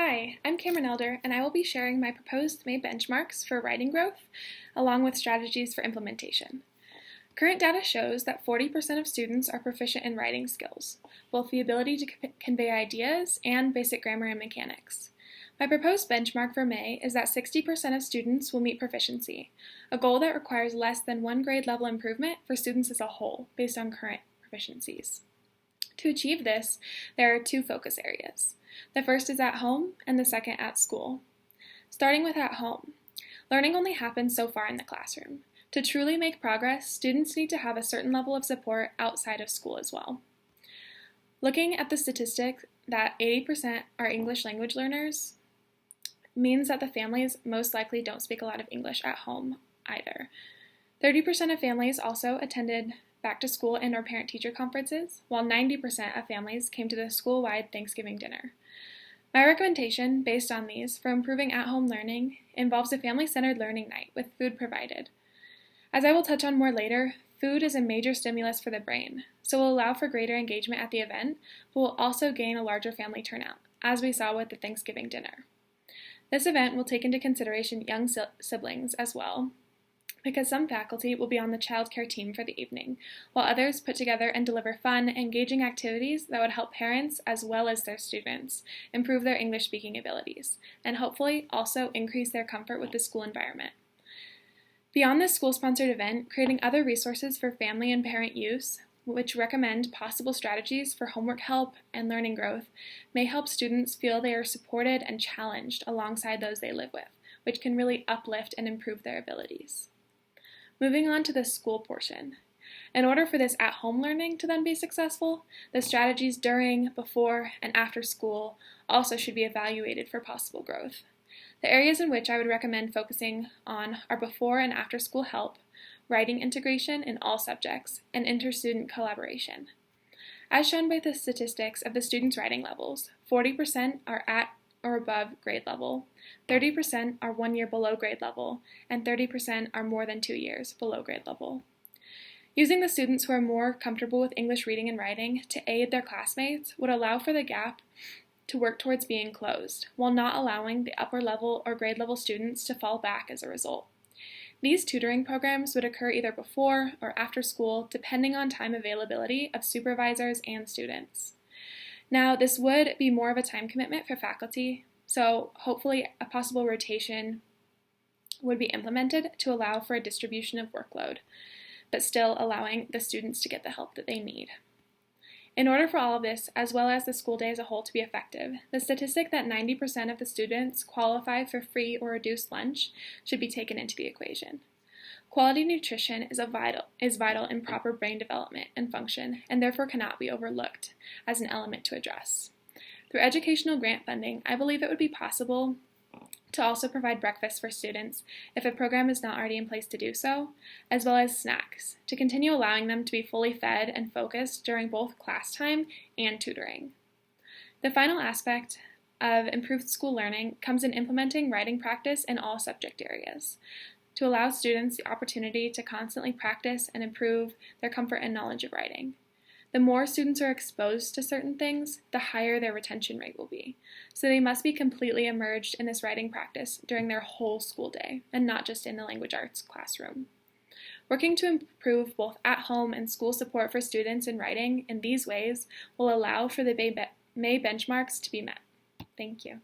Hi, I'm Cameron Elder, and I will be sharing my proposed May benchmarks for writing growth, along with strategies for implementation. Current data shows that 40% of students are proficient in writing skills, both the ability to convey ideas and basic grammar and mechanics. My proposed benchmark for May is that 60% of students will meet proficiency, a goal that requires less than one grade level improvement for students as a whole, based on current proficiencies. To achieve this, there are two focus areas. The first is at home, and the second at school. Starting with at home, learning only happens so far in the classroom. To truly make progress, students need to have a certain level of support outside of school as well. Looking at the statistics that 80% are English language learners means that the families most likely don't speak a lot of English at home either. 30% of families also attended back to school and or parent-teacher conferences, while 90% of families came to the school-wide Thanksgiving dinner. My recommendation, based on these, for improving at-home learning involves a family-centered learning night with food provided. As I will touch on more later, food is a major stimulus for the brain, so will allow for greater engagement at the event, but will also gain a larger family turnout, as we saw with the Thanksgiving dinner. This event will take into consideration young siblings as well, because some faculty will be on the child care team for the evening, while others put together and deliver fun, engaging activities that would help parents as well as their students improve their English speaking abilities, and hopefully also increase their comfort with the school environment. Beyond this school-sponsored event, creating other resources for family and parent use, which recommend possible strategies for homework help and learning growth, may help students feel they are supported and challenged alongside those they live with, which can really uplift and improve their abilities. Moving on to the school portion. In order for this at-home learning to then be successful, the strategies during, before, and after school also should be evaluated for possible growth. The areas in which I would recommend focusing on are before and after school help, writing integration in all subjects, and inter-student collaboration. As shown by the statistics of the students' writing levels, 40% are at or above grade level, 30% are 1 year below grade level, and 30% are more than 2 years below grade level. Using the students who are more comfortable with English reading and writing to aid their classmates would allow for the gap to work towards being closed, while not allowing the upper level or grade level students to fall back as a result. These tutoring programs would occur either before or after school, depending on time availability of supervisors and students. Now, this would be more of a time commitment for faculty, so hopefully a possible rotation would be implemented to allow for a distribution of workload, but still allowing the students to get the help that they need. In order for all of this, as well as the school day as a whole, to be effective, the statistic that 90% of the students qualify for free or reduced lunch should be taken into the equation. Quality nutrition is vital in proper brain development and function, and therefore cannot be overlooked as an element to address. Through educational grant funding, I believe it would be possible to also provide breakfast for students if a program is not already in place to do so, as well as snacks, to continue allowing them to be fully fed and focused during both class time and tutoring. The final aspect of improved school learning comes in implementing writing practice in all subject areas, to allow students the opportunity to constantly practice and improve their comfort and knowledge of writing. The more students are exposed to certain things, the higher their retention rate will be. So they must be completely immersed in this writing practice during their whole school day, and not just in the language arts classroom. Working to improve both at-home and school support for students in writing in these ways will allow for the May benchmarks to be met. Thank you.